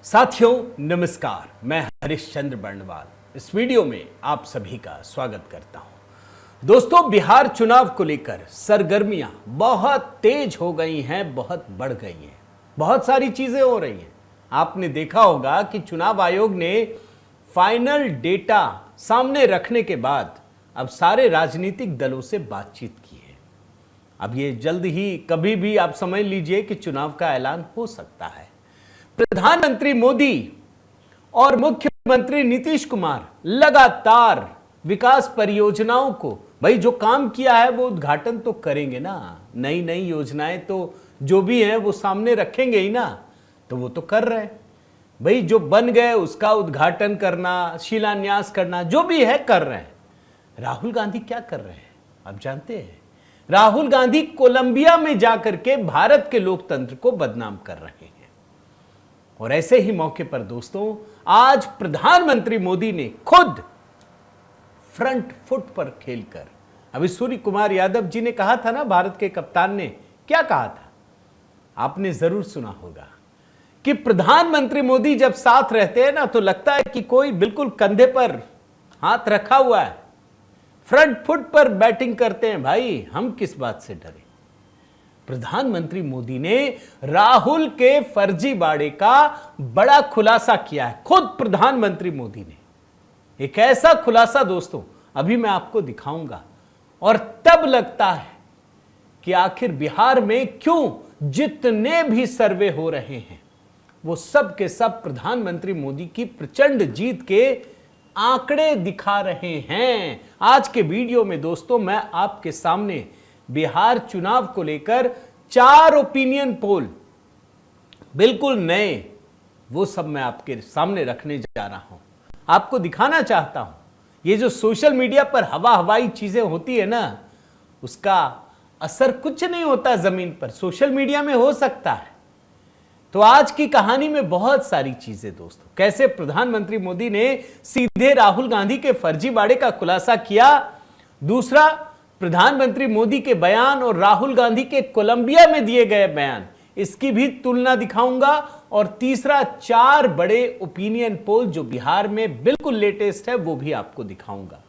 साथियों नमस्कार, मैं हरिश्चंद्र बर्णवाल इस वीडियो में आप सभी का स्वागत करता हूं। दोस्तों, बिहार चुनाव को लेकर सरगर्मियां बहुत तेज हो गई हैं, बहुत बढ़ गई हैं, बहुत सारी चीजें हो रही हैं। आपने देखा होगा कि चुनाव आयोग ने फाइनल डेटा सामने रखने के बाद अब सारे राजनीतिक दलों से बातचीत की है। अब ये जल्द ही कभी भी आप समझ लीजिए कि चुनाव का ऐलान हो सकता है। प्रधानमंत्री मोदी और मुख्यमंत्री नीतीश कुमार लगातार विकास परियोजनाओं को, भाई जो काम किया है वो उद्घाटन तो करेंगे ना, नई नई योजनाएं तो जो भी हैं वो सामने रखेंगे ही ना, तो वो तो कर रहे हैं। भाई जो बन गए उसका उद्घाटन करना, शिलान्यास करना, जो भी है कर रहे हैं। राहुल गांधी क्या कर रहे हैं आप जानते हैं? राहुल गांधी कोलंबिया में जाकर के भारत के लोकतंत्र को बदनाम कर रहे हैं। और ऐसे ही मौके पर दोस्तों, आज प्रधानमंत्री मोदी ने खुद फ्रंट फुट पर खेलकर, अभी सूर्य कुमार यादव जी ने कहा था ना, भारत के कप्तान ने क्या कहा था, आपने जरूर सुना होगा कि प्रधानमंत्री मोदी जब साथ रहते हैं ना तो लगता है कि कोई बिल्कुल कंधे पर हाथ रखा हुआ है, फ्रंट फुट पर बैटिंग करते हैं। भाई हम किस बात से डरे? प्रधानमंत्री मोदी ने राहुल के फर्जीवाड़े का बड़ा खुलासा किया है। खुद प्रधानमंत्री मोदी ने एक ऐसा खुलासा दोस्तों अभी मैं आपको दिखाऊंगा, और तब लगता है कि आखिर बिहार में क्यों जितने भी सर्वे हो रहे हैं वो सब के सब प्रधानमंत्री मोदी की प्रचंड जीत के आंकड़े दिखा रहे हैं। आज के वीडियो में दोस्तों मैं आपके सामने बिहार चुनाव को लेकर 4 ओपिनियन पोल बिल्कुल नए, वो सब मैं आपके सामने रखने जा रहा हूं, आपको दिखाना चाहता हूं। ये जो सोशल मीडिया पर हवा हवाई चीजें होती है ना, उसका असर कुछ नहीं होता जमीन पर, सोशल मीडिया में हो सकता है। तो आज की कहानी में बहुत सारी चीजें दोस्तों, कैसे प्रधानमंत्री मोदी ने सीधे राहुल गांधी के फर्जीवाड़े का खुलासा किया, दूसरा प्रधानमंत्री मोदी के बयान और राहुल गांधी के कोलंबिया में दिए गए बयान, इसकी भी तुलना दिखाऊंगा, और तीसरा 4 बड़े ओपिनियन पोल जो बिहार में बिल्कुल लेटेस्ट है वो भी आपको दिखाऊंगा।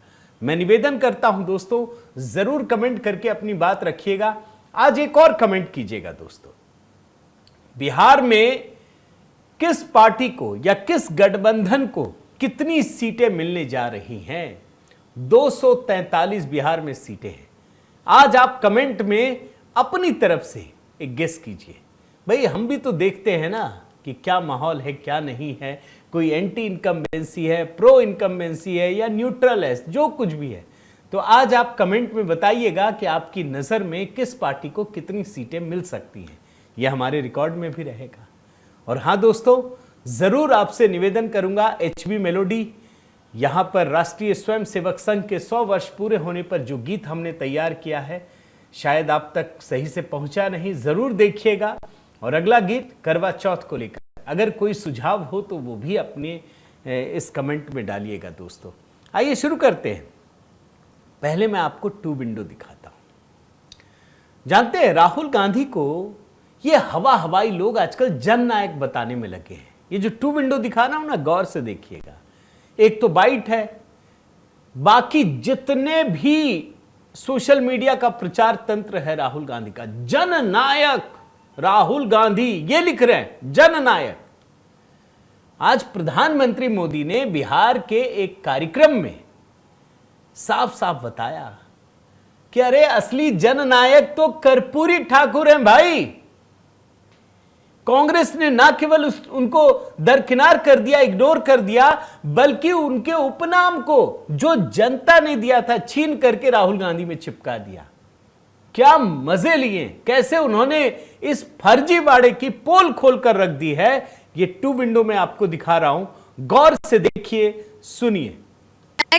मैं निवेदन करता हूं दोस्तों, जरूर कमेंट करके अपनी बात रखिएगा। आज एक और कमेंट कीजिएगा दोस्तों, बिहार में किस पार्टी को या किस गठबंधन को कितनी सीटें मिलने जा रही हैं? 243 बिहार में सीटें हैं। आज आप कमेंट में अपनी तरफ से एक गेस कीजिए। भाई हम भी तो देखते हैं ना कि क्या माहौल है क्या नहीं है, कोई एंटी इनकम्बेंसी है, प्रो इनकम्बेंसी है या न्यूट्रल है, जो कुछ भी है। तो आज आप कमेंट में बताइएगा कि आपकी नज़र में किस पार्टी को कितनी सीटें मिल सकती हैं। यह हमारे रिकॉर्ड में भी रहेगा। और हाँ दोस्तों, ज़रूर आपसे निवेदन करूंगा, HB मेलोडी यहां पर राष्ट्रीय स्वयंसेवक संघ के 100 वर्ष पूरे होने पर जो गीत हमने तैयार किया है, शायद आप तक सही से पहुंचा नहीं, जरूर देखिएगा। और अगला गीत करवा चौथ को लेकर अगर कोई सुझाव हो तो वो भी अपने इस कमेंट में डालिएगा दोस्तों। आइए शुरू करते हैं। पहले मैं आपको 2 विंडो दिखाता हूं। जानते हैं राहुल गांधी को ये हवा हवाई लोग आजकल जननायक बताने में लगे हैं। ये जो 2 विंडो दिखा रहा हूं ना, गौर से देखिएगा। एक तो बाइट है, बाकी जितने भी सोशल मीडिया का प्रचार तंत्र है राहुल गांधी का, जननायक राहुल गांधी ये लिख रहे हैं, जननायक। आज प्रधानमंत्री मोदी ने बिहार के एक कार्यक्रम में साफ साफ बताया कि अरे असली जननायक तो कर्पूरी ठाकुर हैं भाई। कांग्रेस ने ना केवल उनको दरकिनार कर दिया, इग्नोर कर दिया, बल्कि उनके उपनाम को जो जनता ने दिया था छीन करके राहुल गांधी में चिपका दिया। क्या मजे लिए, कैसे उन्होंने इस फर्जीवाड़े की पोल खोलकर रख दी है। ये 2 विंडो में आपको दिखा रहा हूं, गौर से देखिए, सुनिए।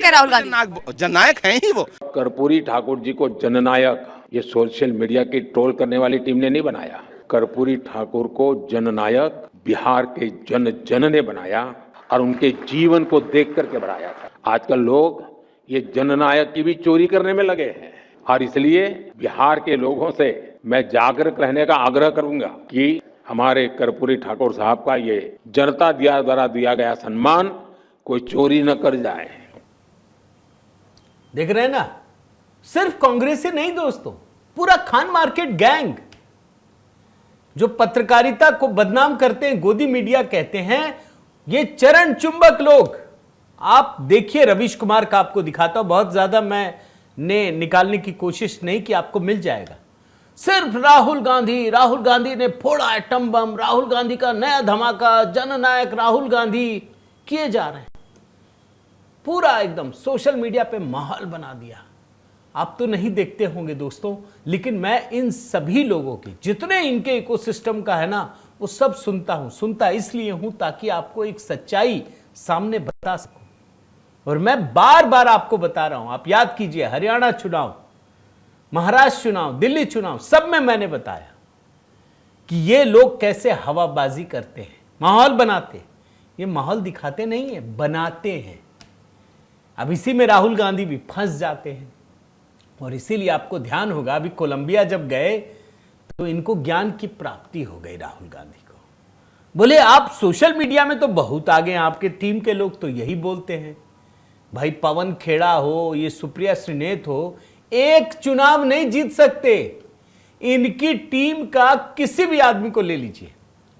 राहुल गांधी जननायक हैं ही वो। कर्पूरी ठाकुर जी को जननायक ये सोशल मीडिया की ट्रोल करने वाली टीम ने नहीं बनाया। कर्पूरी ठाकुर को जननायक बिहार के जन जन ने बनाया और उनके जीवन को देख करके बनाया था। आजकल लोग ये जननायक की भी चोरी करने में लगे हैं, और इसलिए बिहार के लोगों से मैं जागरूक रहने का आग्रह करूंगा कि हमारे कर्पूरी ठाकुर साहब का ये जनता द्वारा दिया गया सम्मान कोई चोरी न कर जाए। देख रहे हैं ना, सिर्फ कांग्रेस से नहीं दोस्तों, पूरा खान मार्केट गैंग जो पत्रकारिता को बदनाम करते हैं, गोदी मीडिया कहते हैं, ये चरण चुंबक लोग। आप देखिए, रवीश कुमार का आपको दिखाता हूं, बहुत ज्यादा मैंने निकालने की कोशिश नहीं की, आपको मिल जाएगा। सिर्फ राहुल गांधी ने फोड़ा एटम बम, राहुल गांधी का नया धमाका, जननायक राहुल गांधी किए जा रहे हैं। पूरा एकदम सोशल मीडिया पे माहौल बना दिया। आप तो नहीं देखते होंगे दोस्तों, लेकिन मैं इन सभी लोगों की, जितने इनके इकोसिस्टम का है ना, वो सब सुनता इसलिए हूं ताकि आपको एक सच्चाई सामने बता सकूं। और मैं बार बार आपको बता रहा हूं, आप याद कीजिए, हरियाणा चुनाव, महाराष्ट्र चुनाव, दिल्ली चुनाव, सब में मैंने बताया कि ये लोग कैसे हवाबाजी करते हैं, माहौल बनाते। ये माहौल दिखाते नहीं है, बनाते हैं। अब इसी में राहुल गांधी भी फंस जाते हैं। और इसीलिए आपको ध्यान होगा, अभी कोलंबिया जब गए तो इनको ज्ञान की प्राप्ति हो गई राहुल गांधी को। बोले आप सोशल मीडिया में तो बहुत आगे हैं, आपके टीम के लोग तो यही बोलते हैं। भाई पवन खेड़ा हो, ये सुप्रिया श्रीनेत हो, एक चुनाव नहीं जीत सकते। इनकी टीम का किसी भी आदमी को ले लीजिए,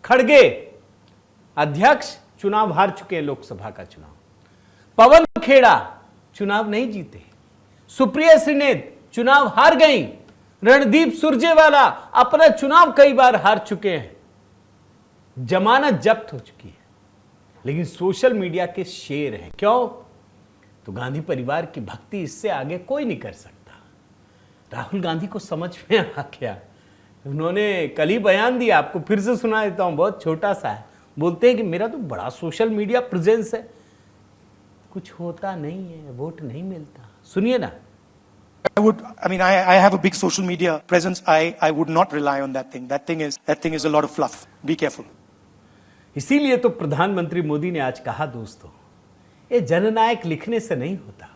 खड़गे अध्यक्ष चुनाव हार चुके हैं, लोकसभा का चुनाव। पवन खेड़ा चुनाव नहीं जीते, सुप्रिया श्रीनेत चुनाव हार गई, रणदीप सुरजेवाला अपना चुनाव कई बार हार चुके हैं, जमानत जब्त हो चुकी है। लेकिन सोशल मीडिया के शेर हैं। क्यों? तो गांधी परिवार की भक्ति, इससे आगे कोई नहीं कर सकता। राहुल गांधी को समझ में आ गया, उन्होंने कल ही बयान दिया, आपको फिर से सुना देता हूं, बहुत छोटा सा है। बोलते हैं कि मेरा तो बड़ा सोशल मीडिया प्रेजेंस है, कुछ होता नहीं है, वोट नहीं मिलता। सुनिए ना। I have a big social media presence. I would not rely on that thing. That thing is a lot of fluff. Be careful. इसीलिए तो प्रधानमंत्री मोदी ने आज कहा दोस्तों, ये जननायक लिखने से नहीं होता।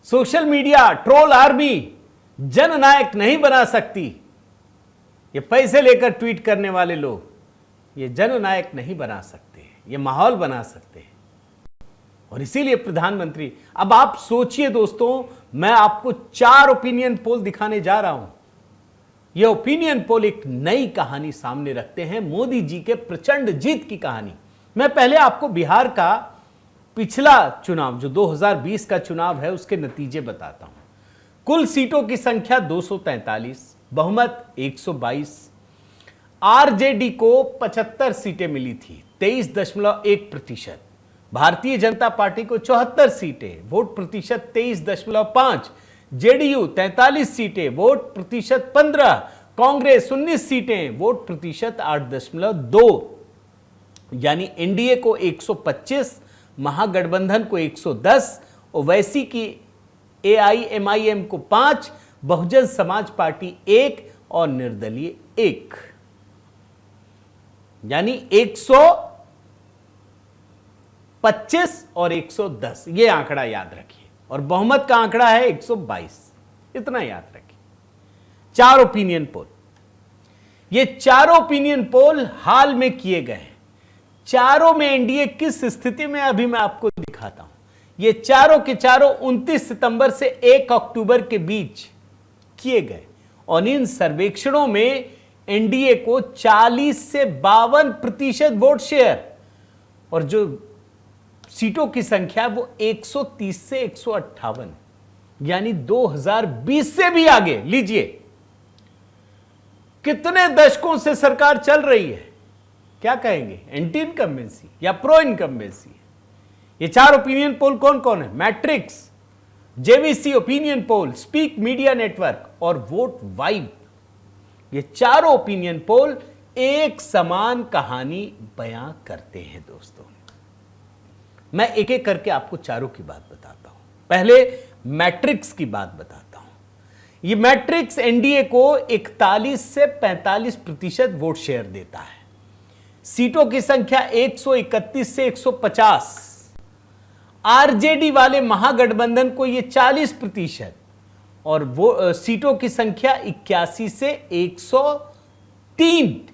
सोशल मीडिया ट्रोल आर्मी जननायक नहीं बना सकती। ये पैसे लेकर ट्वीट करने वाले लोग ये जननायक नहीं बना सकते, ये माहौल बना सकते हैं। और इसीलिए प्रधानमंत्री, अब आप सोचिए दोस्तों, मैं आपको 4 ओपिनियन पोल दिखाने जा रहा हूं। ये ओपिनियन पोल एक नई कहानी सामने रखते हैं, मोदी जी के प्रचंड जीत की कहानी। मैं पहले आपको बिहार का पिछला चुनाव, जो 2020 का चुनाव है, उसके नतीजे बताता हूं। कुल सीटों की संख्या 243, बहुमत 122, आरजेडी को 75 सीटें मिली थी, 23.1%। भारतीय जनता पार्टी को 74 सीटें, वोट प्रतिशत 23.5, जेडीयू 43 सीटें, वोट प्रतिशत 15, कांग्रेस 19 सीटें, वोट प्रतिशत 8.2, यानी एनडीए को 125, महागठबंधन को 110, ओवैसी की एआईएमआईएम को 5, बहुजन समाज पार्टी 1 और निर्दलीय 1, यानी 125 और 110, ये आंकड़ा याद रखिए। और बहुमत का आंकड़ा है 122, इतना याद रखिए। 4 ओपिनियन पोल, ये चारों ओपिनियन पोल हाल में किए गए हैं। चारों में एनडीए किस स्थिति में, अभी मैं आपको दिखाता हूं। ये चारों के चारों 29 सितंबर से 1 अक्टूबर के बीच किए गए, और इन सर्वेक्षणों में एनडीए को 40 से 52% वोट शेयर, और जो सीटों की संख्या वो 130 से 158, यानी 2020 से भी आगे। लीजिए, कितने दशकों से सरकार चल रही है, क्या कहेंगे, एंटी इनकम्बेंसी या प्रो इनकम्बेंसी? ये 4 ओपिनियन पोल कौन कौन है? Matrix, JVC opinion poll, speak media network और वोट वाइब। ये चारों ओपिनियन पोल एक समान कहानी बयां करते हैं दोस्तों। मैं एक एक करके आपको चारों की बात बताता हूं। पहले मैट्रिक्स की बात बताता हूं। ये मैट्रिक्स एनडीए को 41 से 45% वोट शेयर देता है। सीटों की संख्या 131 से 150। आरजेडी वाले महागठबंधन को ये 40%, और वो सीटों की संख्या 81 से 103।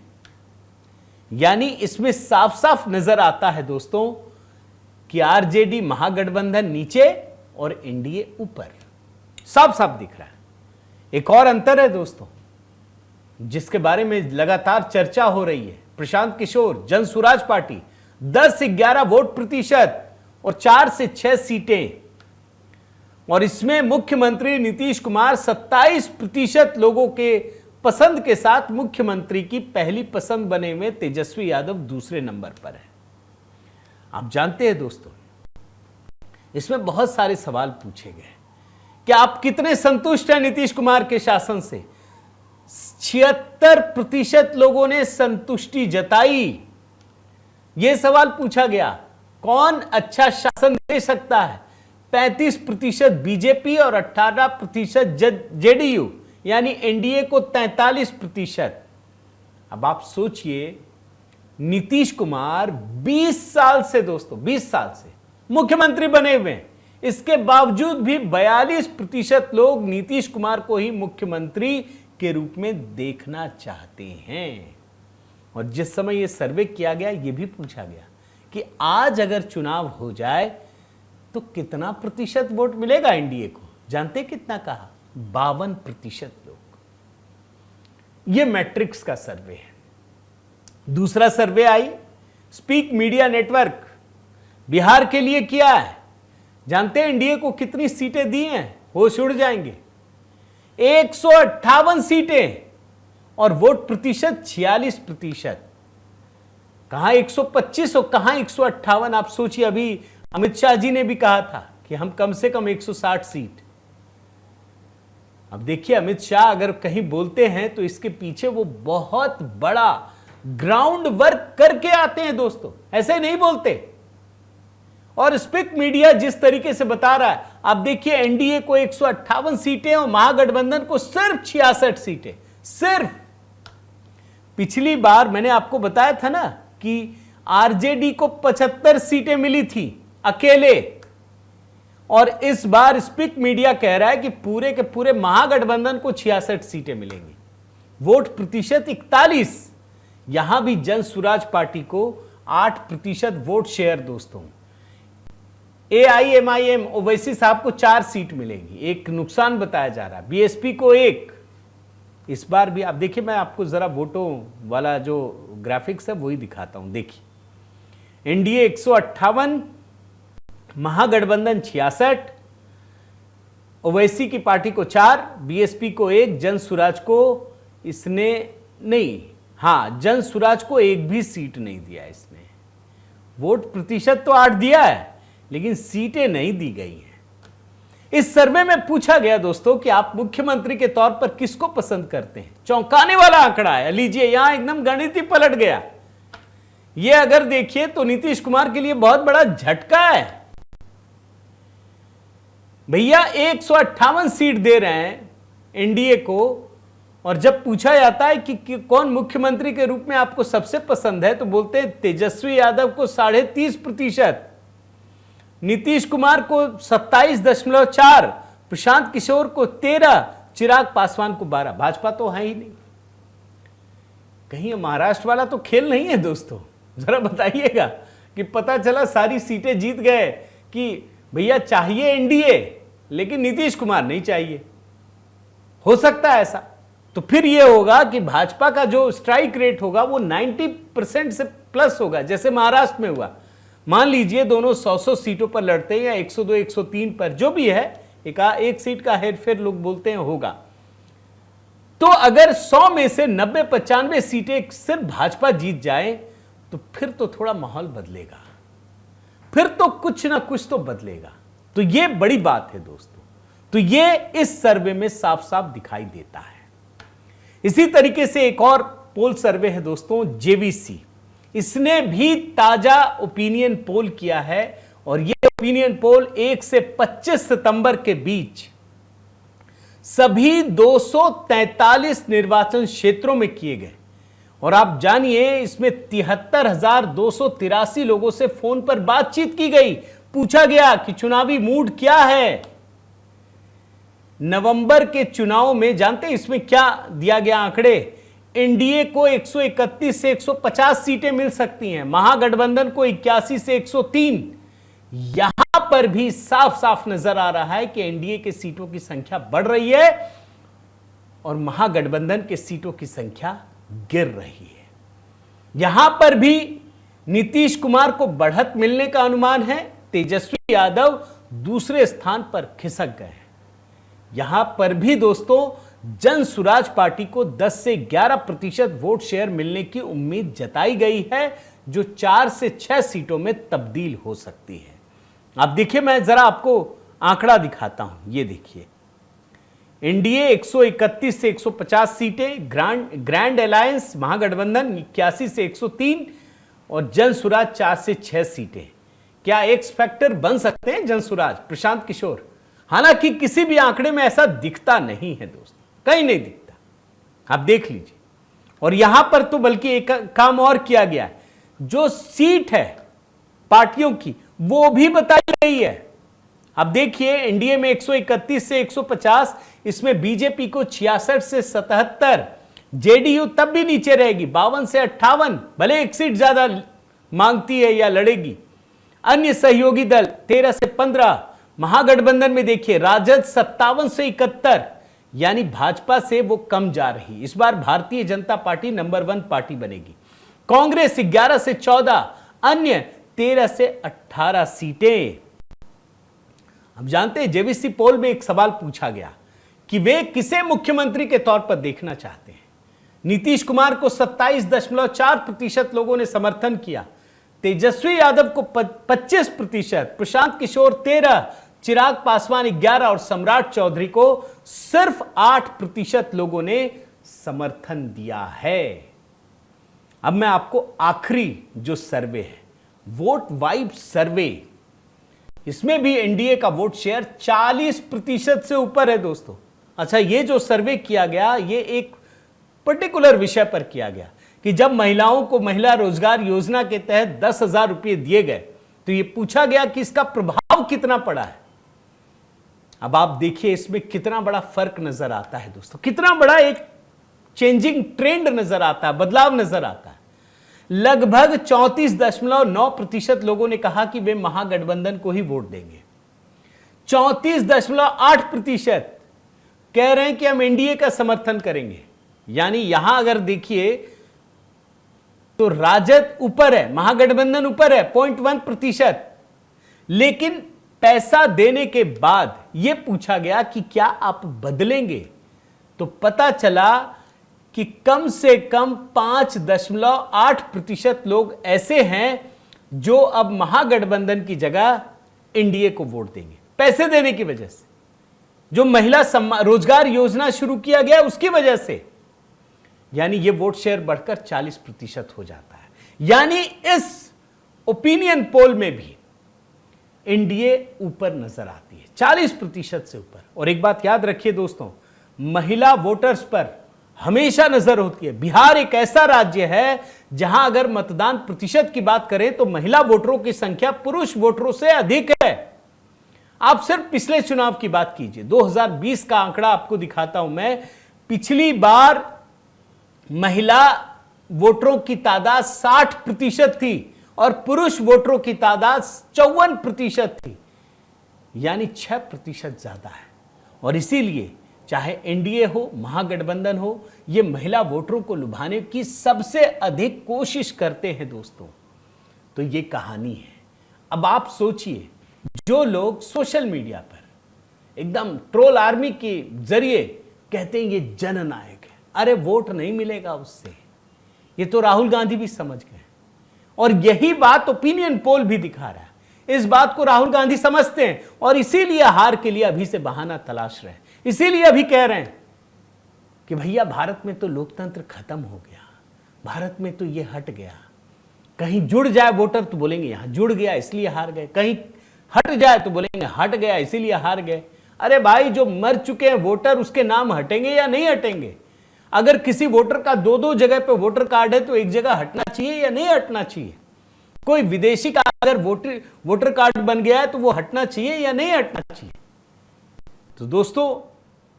यानी इसमें साफ साफ नजर आता है दोस्तों कि आरजेडी महागठबंधन नीचे और एनडीए ऊपर, साफ साफ दिख रहा है। एक और अंतर है दोस्तों जिसके बारे में लगातार चर्चा हो रही है। प्रशांत किशोर जन सुराज पार्टी 10 से 11 वोट प्रतिशत और 4 से 6 सीटें, और इसमें मुख्यमंत्री नीतीश कुमार 27% लोगों के पसंद के साथ मुख्यमंत्री की पहली पसंद बने हुए तेजस्वी यादव दूसरे नंबर पर है। आप जानते हैं दोस्तों इसमें बहुत सारे सवाल पूछे गए कि आप कितने संतुष्ट हैं नीतीश कुमार के शासन से। 76% लोगों ने संतुष्टि जताई। यह सवाल पूछा गया कौन अच्छा शासन दे सकता है। 35% बीजेपी और 18% जेडीयू यानी एनडीए को 43%। अब आप सोचिए नीतीश कुमार 20 साल से दोस्तों 20 साल से मुख्यमंत्री बने हुए हैं, इसके बावजूद भी 42% लोग नीतीश कुमार को ही मुख्यमंत्री के रूप में देखना चाहते हैं। और जिस समय यह सर्वे किया गया यह भी पूछा गया कि आज अगर चुनाव हो जाए तो कितना प्रतिशत वोट मिलेगा एनडीए को। जानते कितना कहा? 52% लोग। यह मैट्रिक्स का सर्वे है। दूसरा survey I speak media network, Bihar के लिए किया है। जानते हैं एनडीए को कितनी सीटें दी हैं? होश उड़ जाएंगे। 158 सीटें और वोट प्रतिशत 46%। कहां 125 और कहां 158। आप सोचिए अभी अमित शाह जी ने भी कहा था कि हम कम से कम 160 सीट। अब देखिए अमित शाह अगर कहीं बोलते हैं तो इसके पीछे वो बहुत बड़ा ग्राउंड वर्क करके आते हैं दोस्तों, ऐसे नहीं बोलते। और स्पीक मीडिया जिस तरीके से बता रहा है, आप देखिए एनडीए को 158 सीटें और महागठबंधन को सिर्फ 66 सीटें। सिर्फ पिछली बार मैंने आपको बताया था ना कि आरजेडी को 75 सीटें मिली थी अकेले, और इस बार स्पीक मीडिया कह रहा है कि पूरे के पूरे महागठबंधन को 66 सीटें मिलेंगी। वोट प्रतिशत 41। यहां भी जन सुराज पार्टी को 8% वोट शेयर दोस्तों। एआईएमआईएम ओवैसी साहब को 4 सीट मिलेगी, एक नुकसान बताया जा रहा है। बीएसपी को 1। इस बार भी आप देखिए, मैं आपको जरा वोटों वाला जो ग्राफिक्स है वही दिखाता हूं। देखिए एनडीए 158, महागठबंधन 66, ओवैसी की पार्टी को 4, बीएसपी को 1, जन सुराज को इसने नहीं, हां जन सुराज को एक भी सीट नहीं दिया इसने। वोट प्रतिशत तो 8 दिया है लेकिन सीटें नहीं दी गई हैं। इस सर्वे में पूछा गया दोस्तों कि आप मुख्यमंत्री के तौर पर किसको पसंद करते हैं। चौंकाने वाला आंकड़ा है। लीजिए यहां एकदम गणित ही पलट गया। यह अगर देखिए तो नीतीश कुमार के लिए बहुत बड़ा झटका है। भैया 158 सीट दे रहे हैं एनडीए को, और जब पूछा जाता है कि कौन मुख्यमंत्री के रूप में आपको सबसे पसंद है तो बोलते हैं तेजस्वी यादव को 30.5%, नीतीश कुमार को 27.4%, प्रशांत किशोर को 13%, चिराग पासवान को 12%। भाजपा तो है ही नहीं। कहीं महाराष्ट्र वाला तो खेल नहीं है दोस्तों। जरा बताइएगा कि पता चला सारी सीटें जीत गए कि भैया चाहिए एनडीए लेकिन नीतीश कुमार नहीं चाहिए। हो सकता है ऐसा। तो फिर यह होगा कि भाजपा का जो स्ट्राइक रेट होगा वो 90% से प्लस होगा, जैसे महाराष्ट्र में हुआ। मान लीजिए दोनों 100 सीटों पर लड़ते हैं या 102 103 पर, जो भी है, एक सीट का हेरफेर लोग बोलते हैं होगा। तो अगर 100 में से 90-95 सीटें सिर्फ भाजपा जीत जाए तो फिर तो थोड़ा माहौल बदलेगा, फिर तो कुछ ना कुछ तो बदलेगा। तो यह बड़ी बात है दोस्तों। तो यह इस सर्वे में साफ साफ दिखाई देता है। इसी तरीके से एक और पोल सर्वे है दोस्तों, जेवीसी। इसने भी ताजा ओपिनियन पोल किया है, और यह ओपिनियन पोल 1 से 25 सितंबर के बीच सभी 243 निर्वाचन क्षेत्रों में किए गए। और आप जानिए इसमें 73,283 लोगों से फोन पर बातचीत की गई। पूछा गया कि चुनावी मूड क्या है। नवंबर के चुनाव में जानते हैं इसमें क्या दिया गया आंकड़े? एनडीए को 131 से 150 सीटें मिल सकती हैं, महागठबंधन को 81 से 103। यहां पर भी साफ साफ नजर आ रहा है कि एनडीए के सीटों की संख्या बढ़ रही है और महागठबंधन के सीटों की संख्या गिर रही है। यहां पर भी नीतीश कुमार को बढ़त मिलने का अनुमान है, तेजस्वी यादव दूसरे स्थान पर खिसक गए हैं। यहां पर भी दोस्तों जन सुराज पार्टी को 10 से 11% वोट शेयर मिलने की उम्मीद जताई गई है, जो 4 से 6 सीटों में तब्दील हो सकती है। आप देखिए, मैं जरा आपको आंकड़ा दिखाता हूं, ये देखिए। एनडीए 131 से 150 सीटें, ग्रैंड अलायंस महागठबंधन 81 से 103 और जन सुराज 4 से 6 सीटें। क्या एक्स फैक्टर बन सकते हैं जन सुराज, प्रशांत किशोर? हालांकि किसी भी आंकड़े में ऐसा दिखता नहीं है दोस्तों, कहीं नहीं दिखता, आप देख लीजिए। और यहां पर तो बल्कि एक काम और किया गया है, जो सीट है पार्टियों की वो भी बताई गई है। अब देखिए, एनडीए में 131 से 150, इसमें बीजेपी को 66 से 77, जेडीयू तब भी नीचे रहेगी 52 से 58, भले एक सीट ज्यादा मांगती है या लड़ेगी। अन्य सहयोगी दल 13 से 15, महागठबंधन में देखिए राजद 57 से 71, यानी भाजपा से वो कम जा रही। इस बार Bharatiya Janata party number 1 party बनेगी। कांग्रेस 11 से 14, अन्य 13 से 18 सीटें। अब जानते हैं, जेवीसी पोल में एक सवाल पूछा गया कि वे किसे मुख्यमंत्री के तौर पर देखना चाहते हैं। नीतीश कुमार को 27.4% लोगों ने समर्थन किया, तेजस्वी यादव को 25%, प्रशांत किशोर 13%, चिराग पासवान 11% और सम्राट चौधरी को सिर्फ 8% लोगों ने समर्थन दिया है। अब मैं आपको आखिरी जो सर्वे है, वोट वाइब सर्वे, इसमें भी एनडीए का वोट शेयर 40% से ऊपर है दोस्तों। अच्छा, ये जो सर्वे किया गया, ये एक पर्टिकुलर विषय पर किया गया कि जब महिलाओं को महिला रोजगार योजना के तहत 10,000 रुपये दिए गए तो ये पूछा गया कि इसका प्रभाव कितना पड़ा है। अब आप देखिए, इसमें कितना बड़ा फर्क नजर आता है दोस्तों, कितना बड़ा एक चेंजिंग ट्रेंड नजर आता है, बदलाव नजर आता है। लगभग 34.9% लोगों ने कहा कि वे महागठबंधन को ही वोट देंगे। 34.8% कह रहे हैं कि हम एनडीए का समर्थन करेंगे। यानी यहां अगर देखिए तो राजद ऊपर है, महागठबंधन ऊपर है 0.1%, लेकिन पैसा देने के बाद यह पूछा गया कि क्या आप बदलेंगे, तो पता चला कि कम से कम 5.8% लोग ऐसे हैं जो अब महागठबंधन की जगह एनडीए को वोट देंगे, पैसे देने की वजह से। जो महिला रोजगार योजना शुरू किया गया उसकी वजह से, यानी यह वोट शेयर बढ़कर 40% हो जाता है। यानी इस ओपिनियन पोल में भी एनडीए ऊपर नजर आती है, 40% से ऊपर। और एक बात याद रखिए दोस्तों, महिला वोटर्स पर हमेशा नजर होती है। बिहार एक ऐसा राज्य है जहां अगर मतदान प्रतिशत की बात करें तो महिला वोटरों की संख्या पुरुष वोटरों से अधिक है। आप सिर्फ पिछले चुनाव की बात कीजिए, 2020 का आंकड़ा आपको दिखाता हूं मैं। पिछली बार महिला वोटरों की तादाद 60% थी और पुरुष वोटरों की तादाद 54% थी, यानी 6% ज्यादा है। और इसीलिए चाहे एनडीए हो, महागठबंधन हो, ये महिला वोटरों को लुभाने की सबसे अधिक कोशिश करते हैं दोस्तों। तो ये कहानी है। अब आप सोचिए, जो लोग सोशल मीडिया पर एकदम ट्रोल आर्मी के जरिए कहते हैं ये जननायक है, अरे वोट नहीं मिलेगा उससे, ये तो राहुल गांधी भी समझ गए। और यही बात ओपिनियन पोल भी दिखा रहा है। इस बात को राहुल गांधी समझते हैं और इसीलिए हार के लिए अभी से बहाना तलाश रहे हैं। इसीलिए अभी कह रहे हैं कि भैया भारत में तो लोकतंत्र खत्म हो गया, भारत में तो ये हट गया। कहीं जुड़ जाए वोटर तो बोलेंगे यहां जुड़ गया इसलिए हार गए, कहीं हट जाए तो बोलेंगे हट गया इसीलिए हार गए। अरे भाई, जो मर चुके हैं वोटर उसके नाम हटेंगे या नहीं हटेंगे? अगर किसी वोटर का 2-2 जगह पे वोटर कार्ड है तो एक जगह हटना चाहिए या नहीं हटना चाहिए? कोई विदेशी का अगर वोटर कार्ड बन गया है तो वो हटना चाहिए या नहीं हटना चाहिए? तो दोस्तों,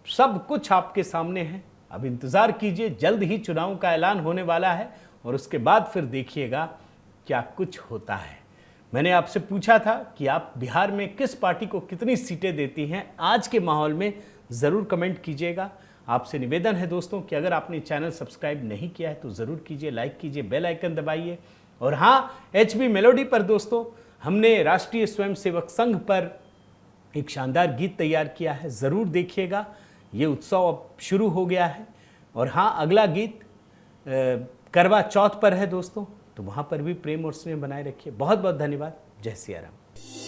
सब कुछ आपके सामने है। अब इंतज़ार कीजिए, जल्द ही चुनाव का ऐलान होने वाला है और उसके बाद फिर देखिएगा क्या कुछ होता है। मैंने आपसे पूछा था कि आप बिहार में किस पार्टी को कितनी सीटें देती हैं, आज के माहौल में ज़रूर कमेंट कीजिएगा। आपसे निवेदन है दोस्तों कि अगर आपने चैनल सब्सक्राइब नहीं किया है तो ज़रूर कीजिए, लाइक कीजिए, बेल आइकन दबाइए। और हाँ, HB मेलोडी पर दोस्तों हमने राष्ट्रीय स्वयंसेवक संघ पर एक शानदार गीत तैयार किया है, ज़रूर देखिएगा। ये उत्सव अब शुरू हो गया है। और हाँ, अगला गीत करवा चौथ पर है दोस्तों, तो वहाँ पर भी प्रेम और स्नेह बनाए रखिए। बहुत बहुत धन्यवाद। जय सिया राम।